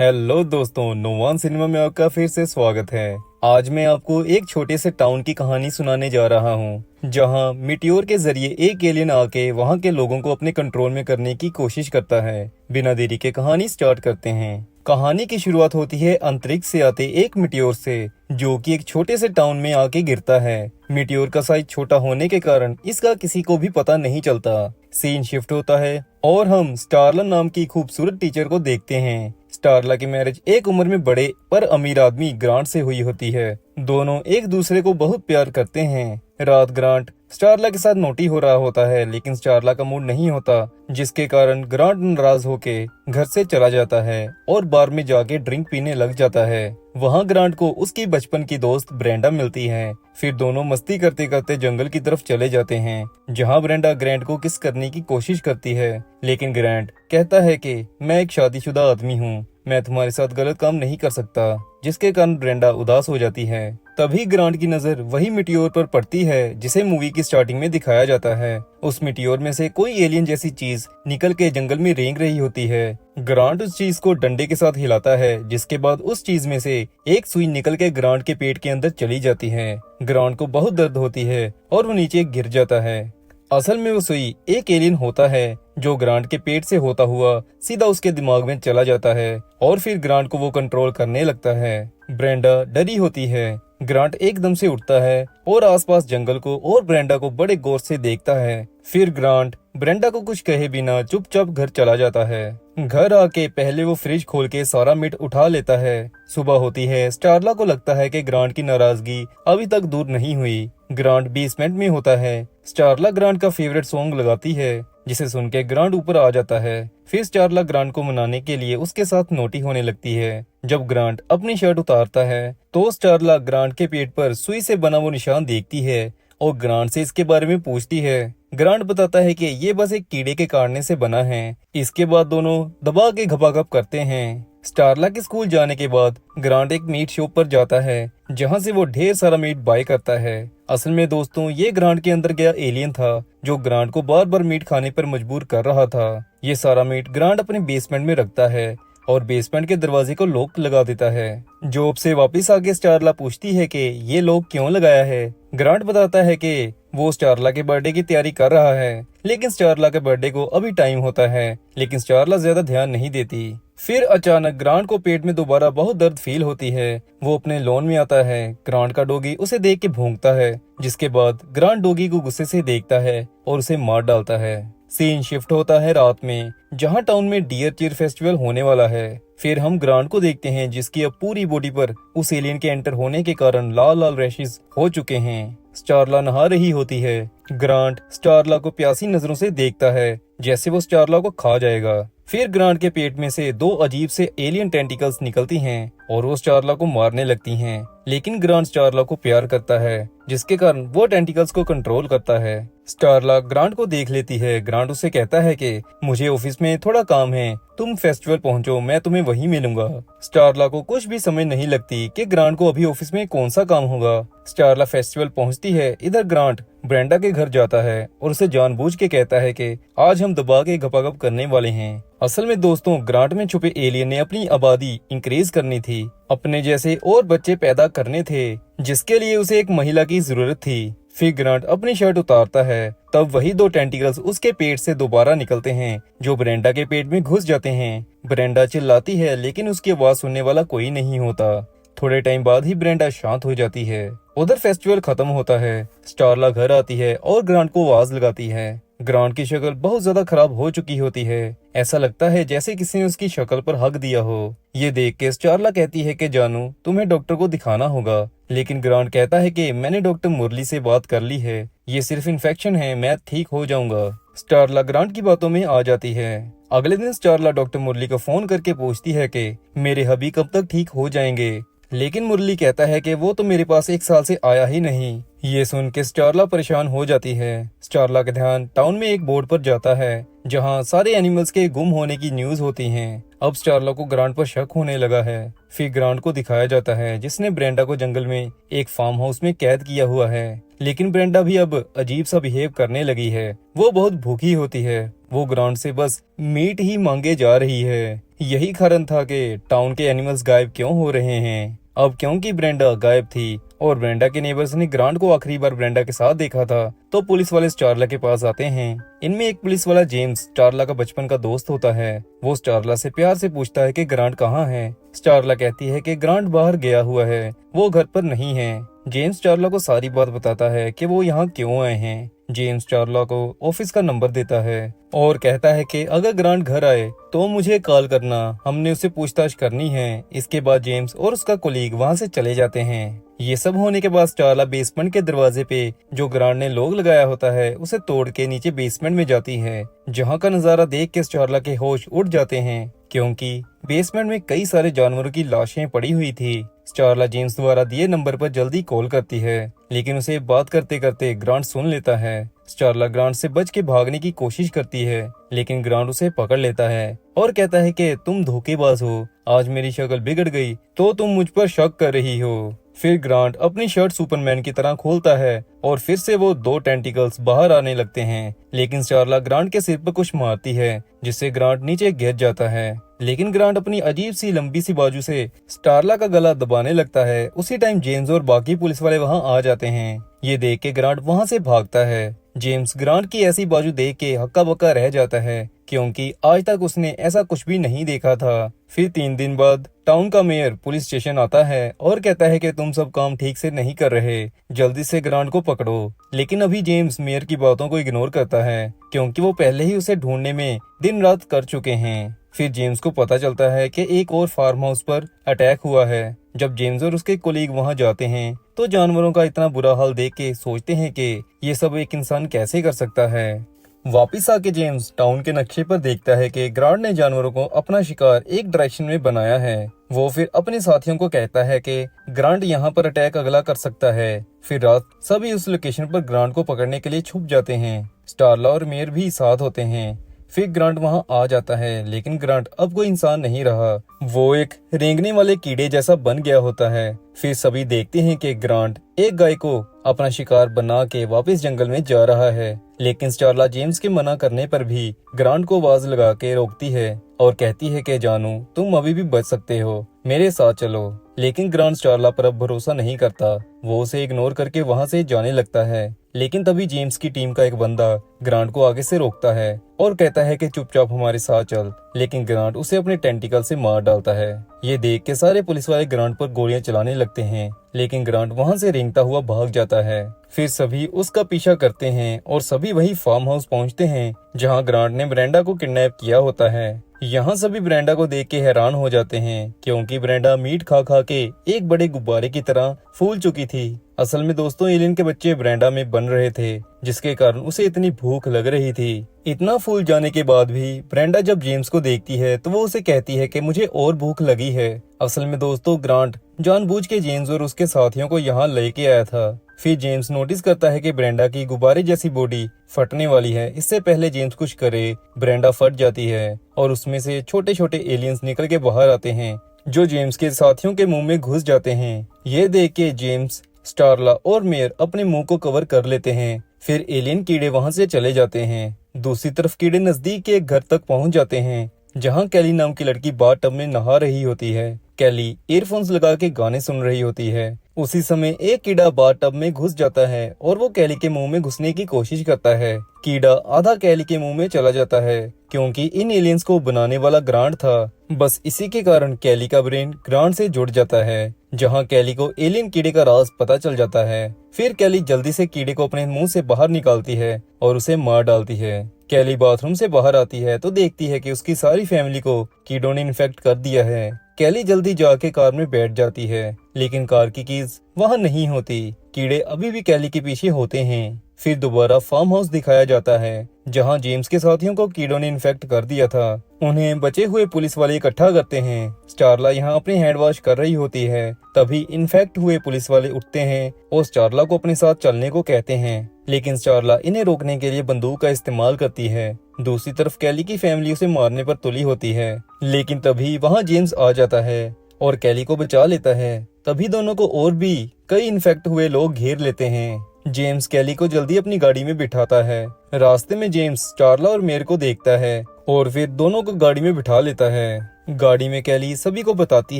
Hello दोस्तों, नोवान cinema में आपका फिर से स्वागत है। आज मैं आपको एक छोटे से टाउन की कहानी सुनाने जा रहा हूँ, जहाँ मिटियोर के जरिए एक एलियन आके वहाँ के लोगों को अपने कंट्रोल में करने की कोशिश करता है। बिना देरी के कहानी स्टार्ट करते हैं। कहानी की शुरुआत होती है अंतरिक्ष से आते एक मिटियोर से, जो कि एक छोटे से टाउन में आके गिरता है। मिटियोर का साइज छोटा होने के कारण इसका किसी को भी पता नहीं चलता। सीन शिफ्ट होता है और हम स्टारला नाम की खूबसूरत टीचर को देखते हैं। स्टारला की मैरिज एक उम्र में बड़े पर अमीर आदमी ग्रांट से हुई होती है। दोनों एक दूसरे को बहुत प्यार करते हैं। रात ग्रांट स्टारला के साथ नोटी हो रहा होता है, लेकिन स्टारला का मूड नहीं होता, जिसके कारण ग्रांट नाराज होके घर से चला जाता है और बार में जाके ड्रिंक पीने लग जाता है। वहाँ ग्रांट को उसकी बचपन की दोस्त ब्रेंडा मिलती है। फिर दोनों मस्ती करते करते जंगल की तरफ चले जाते हैं, जहाँ ब्रेंडा ग्रांट को किस करने की कोशिश करती है, लेकिन ग्रांट कहता है कि मैं एक शादीशुदा आदमी हूँ, मैं तुम्हारे साथ गलत काम नहीं कर सकता, जिसके कारण ब्रेंडा उदास हो जाती है। तभी ग्रांट की नजर वही मिटियोर पर पड़ती है जिसे मूवी की स्टार्टिंग में दिखाया जाता है। उस मिटियोर में से कोई एलियन जैसी चीज निकल के जंगल में रेंग रही होती है। ग्रांट उस चीज को डंडे के साथ हिलाता है, जिसके बाद उस चीज में से एक सुई निकल के ग्रांट के पेट के अंदर चली जाती है। ग्रांट को बहुत दर्द होती है और वो नीचे गिर जाता है। असल में वो सुई एक एलियन होता है, जो ग्रांट के पेट से होता हुआ सीधा उसके दिमाग में चला जाता है और फिर ग्रांट को वो कंट्रोल करने लगता है। ब्रेंडा डरी होती है। ग्रांट एकदम से उठता है और आसपास जंगल को और ब्रेंडा को बड़े गौर से देखता है। फिर ग्रांट ब्रेंडा को कुछ कहे बिना चुपचाप घर चला जाता है। घर आके पहले वो फ्रिज खोल के सारा मीट उठा लेता है। सुबह होती है। स्टारला को लगता है कि ग्रांट की नाराजगी अभी तक दूर नहीं हुई। ग्रांट बेसमेंट में होता है। स्टारला ग्रांट का फेवरेट सॉन्ग लगाती है, जिसे सुन के ग्रांट ऊपर आ जाता है। फिर स्टारला ग्रांट को मनाने के लिए उसके साथ नोटी होने लगती है। जब ग्रांट अपनी शर्ट उतारता है तो स्टारला ग्रांट के पेट पर सुई से बना वो निशान देखती है और ग्रांट से इसके बारे में पूछती है। ग्रांट बताता है कि ये बस एक कीड़े के काटने से बना है। इसके बाद दोनों दबा के घपाघप करते हैं। स्टारला के स्कूल जाने के बाद ग्रांट एक मीट शॉप पर जाता है, जहां से वो ढेर सारा मीट बाय करता है। असल में दोस्तों, ये ग्रांट के अंदर गया एलियन था, जो ग्रांट को बार बार मीट खाने पर मजबूर कर रहा था। ये सारा मीट ग्रांट अपने बेसमेंट में रखता है और बेसमेंट के दरवाजे को लॉक लगा देता है। जॉब से वापस आके स्टारला पूछती है कि ये लॉक क्यों लगाया है। ग्रांट बताता है कि वो स्टारला के बर्थडे की तैयारी कर रहा है, लेकिन स्टारला के बर्थडे को अभी टाइम होता है, लेकिन स्टारला ज्यादा ध्यान नहीं देती। फिर अचानक ग्रांट को पेट में दोबारा बहुत दर्द फील होती है। वो अपने लॉन में आता है। ग्रांट का डॉगी उसे देख के भौंकता है, जिसके बाद ग्रांट डॉगी को गुस्से से देखता है और उसे मार डालता है। सीन शिफ्ट होता है रात में, जहां टाउन में डियर चीर फेस्टिवल होने वाला है। फिर हम ग्रांट को देखते हैं, जिसकी अब पूरी बॉडी पर उस एलियन के एंटर होने के कारण लाल लाल रैशेस हो चुके हैं। स्टारला नहा रही होती है। ग्रांट स्टारला को प्यासी नजरों से देखता है, जैसे वो स्टारला को खा जाएगा। फिर ग्रांट के पेट में से दो अजीब से एलियन टेंटिकल्स निकलती हैं और वो स्टारला को मारने लगती हैं, लेकिन ग्रांट स्टारला को प्यार करता है, जिसके कारण वो टेंटिकल्स को कंट्रोल करता है। स्टारला ग्रांट को देख लेती है। ग्रांट उसे कहता है कि मुझे ऑफिस में थोड़ा काम है, तुम फेस्टिवल पहुंचो, मैं तुम्हें वहीं मिलूंगा। स्टारला को कुछ भी समझ नहीं लगती कि ग्रांट को अभी ऑफिस में कौन सा काम होगा। स्टारला फेस्टिवल पहुंचती है। इधर ग्रांट ब्रेंडा के घर जाता है और उसे जानबूझ के कहता है कि आज हम दबा के घपाघप करने वाले हैं। असल में दोस्तों, ग्रांट में छुपे एलियन ने अपनी आबादी इंक्रीज करनी थी, अपने जैसे और बच्चे पैदा करने थे, जिसके लिए उसे एक महिला की जरूरत थी। फिर ग्रांट अपनी शर्ट उतारता है, तब वही दो टेंटिकल्स उसके पेट से दोबारा निकलते हैं, जो ब्रेंडा के पेट में घुस जाते हैं। ब्रेंडा चिल्लाती है, लेकिन उसकी आवाज सुनने वाला कोई नहीं होता। थोड़े टाइम बाद ही ब्रेंडा शांत हो जाती है। उधर फेस्टिवल खत्म होता है। स्टारला घर आती है और ग्रांट को आवाज लगाती है। ग्रांट की शक्ल बहुत ज्यादा खराब हो चुकी होती है। ऐसा लगता है जैसे किसी ने उसकी शक्ल पर हक दिया हो। ये देख के स्टारला कहती है कि जानू, तुम्हें डॉक्टर को दिखाना होगा, लेकिन ग्रांट कहता है कि मैंने डॉक्टर मुरली से बात कर ली है, ये सिर्फ इन्फेक्शन है, मैं ठीक हो जाऊंगा। स्टारला ग्रांट की बातों में आ जाती है। अगले दिन स्टारला डॉक्टर मुरली को फोन करके पूछती है कि मेरे हबी कब तक ठीक हो जाएंगे, लेकिन मुरली कहता है कि वो तो मेरे पास 1 साल से आया ही नहीं। ये सुन के स्टारला परेशान हो जाती है। स्टारला का ध्यान टाउन में एक बोर्ड पर जाता है, जहां सारे एनिमल्स के गुम होने की न्यूज होती हैं। अब स्टारला को ग्रांट पर शक होने लगा है। फिर ग्रांट को दिखाया जाता है, जिसने ब्रेंडा को जंगल में एक फार्म हाउस में कैद किया हुआ है, लेकिन ब्रेंडा भी अब अजीब सा बिहेव करने लगी है। वो बहुत भूखी होती है। वो ग्रांट से बस मीट ही मांगे जा रही है। यही कारण था कि टाउन के एनिमल्स गायब क्यों हो रहे हैं। अब क्योंकि ब्रेंडा गायब थी और ब्रेंडा के नेबर्स ने ग्रांट को आखिरी बार ब्रेंडा के साथ देखा था, तो पुलिस वाले स्टारला के पास आते हैं। इनमें एक पुलिस वाला जेम्स स्टारला का बचपन का दोस्त होता है। वो स्टारला से प्यार से पूछता है कि ग्रांट कहाँ है। स्टारला कहती है कि ग्रांट बाहर गया हुआ है, वो घर पर नहीं है। जेम्स स्टारला को सारी बात बताता है कि वो यहाँ क्यों आए हैं। जेम्स स्टारला को ऑफिस का नंबर देता है और कहता है कि अगर ग्रांट घर आए तो मुझे कॉल करना, हमने उससे पूछताछ करनी है। इसके बाद जेम्स और उसका कोलीग वहाँ से चले जाते हैं। ये सब होने के बाद स्टारला बेसमेंट के दरवाजे पे जो ग्रांट ने लॉक लगाया होता है उसे तोड़ के नीचे बेसमेंट में जाती है, जहाँ का नजारा देख के स्टारला के होश उड़ जाते हैं क्योंकि बेसमेंट में कई सारे जानवरों की लाशें पड़ी हुई थी। स्टारला जेम्स द्वारा दिए नंबर पर जल्दी कॉल करती है, लेकिन उसे बात करते करते ग्रांट सुन लेता है। स्टारला ग्रांट से बच के भागने की कोशिश करती है, लेकिन ग्रांट उसे पकड़ लेता है और कहता है कि तुम धोखेबाज हो, आज मेरी शक्ल बिगड़ गई तो तुम मुझ पर शक कर रही हो। फिर ग्रांट अपनी शर्ट सुपरमैन की तरह खोलता है और फिर से वो 2 टेंटिकल्स बाहर आने लगते हैं, लेकिन स्टारला ग्रांट के सिर पर कुछ मारती है जिससे ग्रांट नीचे गिर जाता है। लेकिन ग्रांट अपनी अजीब सी लंबी सी बाजू से स्टारला का गला दबाने लगता है। उसी टाइम जेम्स और बाकी पुलिस वाले वहां आ जाते हैं। ये देख के ग्रांट वहां से भागता है। जेम्स ग्रांट की ऐसी बाजू देख के हक्का बक्का रह जाता है क्योंकि आज तक उसने ऐसा कुछ भी नहीं देखा था। फिर 3 दिन बाद टाउन का मेयर पुलिस स्टेशन आता है और कहता है कि तुम सब काम ठीक से नहीं कर रहे, जल्दी से ग्रांट को पकड़ो। लेकिन अभी जेम्स मेयर की बातों को इग्नोर करता है क्योंकि वो पहले ही उसे ढूंढने में दिन रात कर चुके हैं। फिर जेम्स को पता चलता है कि एक और फार्म हाउस पर अटैक हुआ है। जब जेम्स और उसके कोलीग वहां जाते हैं तो जानवरों का इतना बुरा हाल देख के सोचते हैं कि ये सब एक इंसान कैसे कर सकता है। वापिस आके जेम्स टाउन के नक्शे पर देखता है कि ग्रांट ने जानवरों को अपना शिकार एक डायरेक्शन में बनाया है। वो फिर अपने साथियों को कहता है कि ग्रांट यहाँ पर अटैक अगला कर सकता है। फिर रात सभी उस लोकेशन पर ग्रांट को पकड़ने के लिए छुप जाते हैं। स्टारला और मेयर भी साथ होते हैं। फिर ग्रांट वहां आ जाता है, लेकिन ग्रांट अब कोई इंसान नहीं रहा, वो एक रेंगने वाले कीड़े जैसा बन गया होता है। फिर सभी देखते हैं कि ग्रांट एक गाय को अपना शिकार बना के वापस जंगल में जा रहा है, लेकिन स्टारला जेम्स के मना करने पर भी ग्रांट को आवाज लगा के रोकती है और कहती है कि जानू तुम अभी भी बच सकते हो, मेरे साथ चलो। लेकिन ग्रांट स्टारला पर अब भरोसा नहीं करता, वो उसे इग्नोर करके वहां से जाने लगता है। लेकिन तभी जेम्स की टीम का एक बंदा ग्रांट को आगे से रोकता है और कहता है कि चुपचाप हमारे साथ चल, लेकिन ग्रांट उसे अपने टेंटिकल से मार डालता है। ये देख के सारे पुलिस वाले ग्रांट पर गोलियां चलाने लगते हैं, लेकिन ग्रांट वहां से रेंगता हुआ भाग जाता है। फिर सभी उसका पीछा करते हैं और सभी वही फार्म हाउस पहुंचते हैं जहां ग्रांट ने ब्रेंडा को किडनैप किया होता है। यहाँ सभी ब्रेंडा को देख के हैरान हो जाते हैं क्योंकि ब्रेंडा मीट खा खा के एक बड़े गुब्बारे की तरह फूल चुकी थी। असल में दोस्तों एलियन के बच्चे ब्रेंडा में बन रहे थे, जिसके कारण उसे इतनी भूख लग रही थी। इतना फूल जाने के बाद भी ब्रेंडा जब जेम्स को देखती है तो वो उसे कहती है कि मुझे और भूख लगी है। असल में दोस्तों ग्रांट जानबूझ के जेम्स और उसके साथियों को यहाँ लेके आया था। फिर जेम्स नोटिस करता है कि ब्रेंडा की गुब्बारे जैसी बॉडी फटने वाली है। इससे पहले जेम्स कुछ करे ब्रेंडा फट जाती है और उसमें से छोटे छोटे एलियंस निकल के बाहर आते हैं जो जेम्स के साथियों के मुंह में घुस जाते हैं। ये देख के जेम्स, स्टारला और मेयर अपने मुंह को कवर कर लेते हैं। फिर एलियन कीड़े वहां से चले जाते हैं। दूसरी तरफ कीड़े नजदीक के एक घर तक पहुंच जाते हैं जहां कैली नाम की लड़की बाथ टब में नहा रही होती है। कैली ईयरफोन्स लगा के गाने सुन रही होती है। उसी समय एक कीड़ा बाथ टब में घुस जाता है और वो कैली के मुंह में घुसने की कोशिश करता है। कीड़ा आधा कैली के मुंह में चला जाता है क्योंकि इन एलियंस को बनाने वाला ग्रांट था। बस इसी के कारण कैली का ब्रेन ग्रांट से जुड़ जाता है, जहां कैली को एलियन कीड़े का राज पता चल जाता है। फिर कैली जल्दी से कीड़े को अपने मुंह से बाहर निकालती है और उसे मार डालती है। कैली बाथरूम से बाहर आती है तो देखती है कि उसकी सारी फैमिली को कीड़ों ने इन्फेक्ट कर दिया है। कैली जल्दी जाके कार में बैठ जाती है, लेकिन कार की कीज वहां नहीं होती। कीड़े अभी भी कैली के पीछे होते हैं। फिर दोबारा फार्म हाउस दिखाया जाता है जहां जेम्स के साथियों को कीड़ों ने इन्फेक्ट कर दिया था। उन्हें बचे हुए पुलिस वाले इकट्ठा करते हैं। स्टारला यहाँ अपने हैंड वॉश कर रही होती है, तभी इन्फेक्ट हुए पुलिस वाले उठते हैं और स्टारला को अपने साथ चलने को कहते हैं, लेकिन स्टारला इन्हें रोकने के लिए बंदूक का इस्तेमाल करती है। दूसरी तरफ कैली की फैमिली उसे मारने पर तुली होती है, लेकिन तभी वहाँ जेम्स आ जाता है और कैली को बचा लेता है। तभी दोनों को और भी कई इन्फेक्ट हुए लोग घेर लेते हैं। जेम्स कैली को जल्दी अपनी गाड़ी में बिठाता है। रास्ते में जेम्स स्टारला और मेयर को देखता है और फिर दोनों को गाड़ी में बिठा लेता है। गाड़ी में कैली सभी को बताती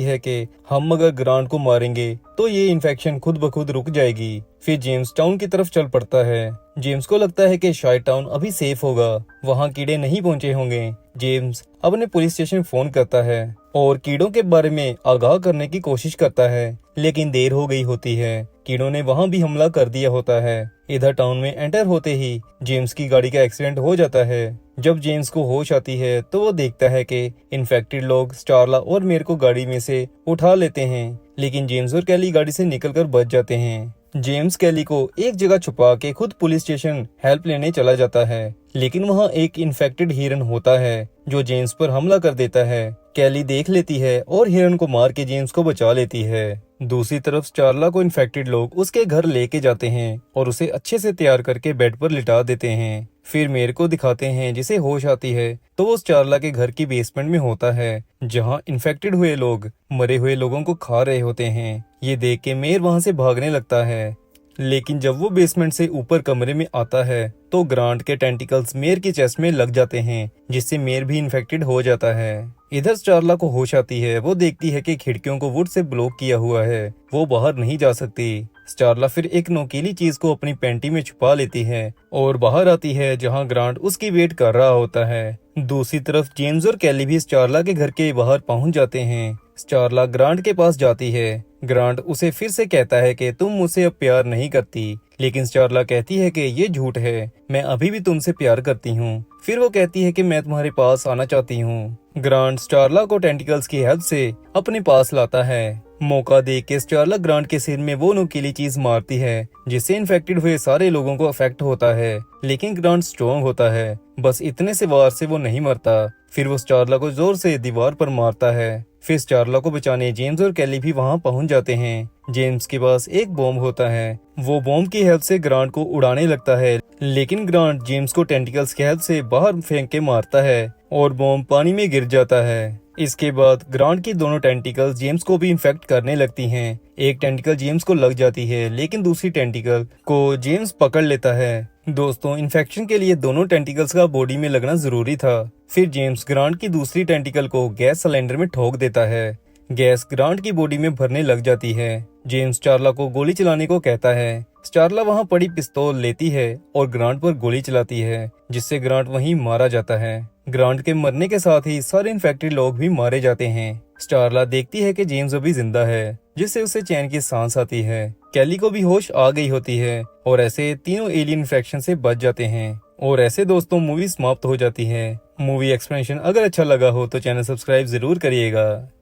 है कि हम अगर ग्रांट को मारेंगे तो ये इन्फेक्शन खुद ब खुद रुक जाएगी। फिर जेम्स टाउन की तरफ चल पड़ता है। जेम्स को लगता है कि शायद टाउन अभी सेफ होगा, वहाँ कीड़े नहीं पहुँचे होंगे। जेम्स अपने पुलिस स्टेशन फोन करता है और कीड़ों के बारे में आगाह करने की कोशिश करता है, लेकिन देर हो गई होती है। कीड़ों ने वहाँ भी हमला कर दिया होता है। इधर टाउन में एंटर होते ही जेम्स की गाड़ी का एक्सीडेंट हो जाता है। जब जेम्स को होश आती है तो वो देखता है कि इन्फेक्टेड लोग स्टारला और मेयर को गाड़ी में से उठा लेते हैं, लेकिन जेम्स और कैली गाड़ी से निकलकर बच जाते हैं। जेम्स कैली को एक जगह छुपा के खुद पुलिस स्टेशन हेल्प लेने चला जाता है, लेकिन वहाँ एक इन्फेक्टेड हिरन होता है जो जेम्स पर हमला कर देता है। कैली देख लेती है और हिरन को मार के जेम्स को बचा लेती है। दूसरी तरफ स्टारला को इन्फेक्टेड लोग उसके घर लेके जाते हैं और उसे अच्छे से तैयार करके बेड पर लिटा देते हैं। फिर मेयर को दिखाते हैं, जिसे होश आती है तो वो स्टारला के घर की बेसमेंट में होता है, जहाँ इन्फेक्टेड हुए लोग मरे हुए लोगों को खा रहे होते हैं। ये देख के मेयर वहाँ से भागने लगता है, लेकिन जब वो बेसमेंट से ऊपर कमरे में आता है तो ग्रांट के टेंटिकल्स मेयर की चेस्ट में लग जाते हैं, जिससे मेयर भी इन्फेक्टेड हो जाता है। इधर स्टारला को होश आती है। वो देखती है कि खिड़कियों को वुड से ब्लॉक किया हुआ है, वो बाहर नहीं जा सकती। स्टारला फिर एक नोकीली चीज को अपनी पैंटी में छुपा लेती है और बाहर आती है, जहां ग्रांट उसकी वेट कर रहा होता है। दूसरी तरफ जेम्स और कैली भी स्टारला के घर के बाहर पहुंच जाते हैं। स्टारला ग्रांट के पास जाती है। ग्रांट उसे फिर से कहता है कि तुम मुझसे अब प्यार नहीं करती, लेकिन स्टारला कहती है कि ये झूठ है, मैं अभी भी तुमसे प्यार करती हूँ। फिर वो कहती है कि मैं तुम्हारे पास आना चाहती हूँ। ग्रांट स्टारला को टेंटिकल्स की हेल्प से अपने पास लाता है। मौका देख के स्टारला ग्रांट के सिर में वो नुकीली चीज मारती है, जिससे इन्फेक्टेड हुए सारे लोगों को अफेक्ट होता है, लेकिन ग्रांट स्ट्रॉन्ग होता है, बस इतने से वार से वो नहीं मरता। फिर वो स्टारला को जोर से दीवार पर मारता है। फिर स्टारला को बचाने जेम्स और कैली भी वहाँ पहुँच जाते हैं। जेम्स के पास एक बॉम्ब होता है, वो बॉम्ब की हेल्प से ग्रांट को उड़ाने लगता है, लेकिन ग्रांट जेम्स को टेंटिकल्स की हेल्प से बाहर फेंक के मारता है और बॉम्ब पानी में गिर जाता है। इसके बाद ग्रांट की दोनों टेंटिकल्स जेम्स को भी इन्फेक्ट करने लगती हैं। एक टेंटिकल जेम्स को लग जाती है, लेकिन दूसरी टेंटिकल को जेम्स पकड़ लेता है। दोस्तों, इन्फेक्शन के लिए दोनों टेंटिकल्स का बॉडी में लगना जरूरी था। फिर जेम्स ग्रांट की दूसरी टेंटिकल को गैस सिलेंडर में ठोक देता है। गैस ग्रांट की बॉडी में भरने लग जाती है। जेम्स स्टारला को गोली चलाने को कहता है। स्टारला वहां पड़ी पिस्तौल लेती है और ग्रांट पर गोली चलाती है, जिससे ग्रांट वहीं मारा जाता है। ग्रांट के मरने के साथ ही सारे इन्फेक्टेड लोग भी मारे जाते हैं। स्टारला देखती है कि जेम्स अभी जिंदा है, जिससे उसे चैन की सांस आती है। कैली को भी होश आ गई होती है और ऐसे तीनों एलियन इन्फेक्शन से बच जाते हैं। और ऐसे दोस्तों मूवी समाप्त हो जाती है। मूवी एक्सप्लेनेशन अगर अच्छा लगा हो तो चैनल सब्सक्राइब जरूर करिएगा।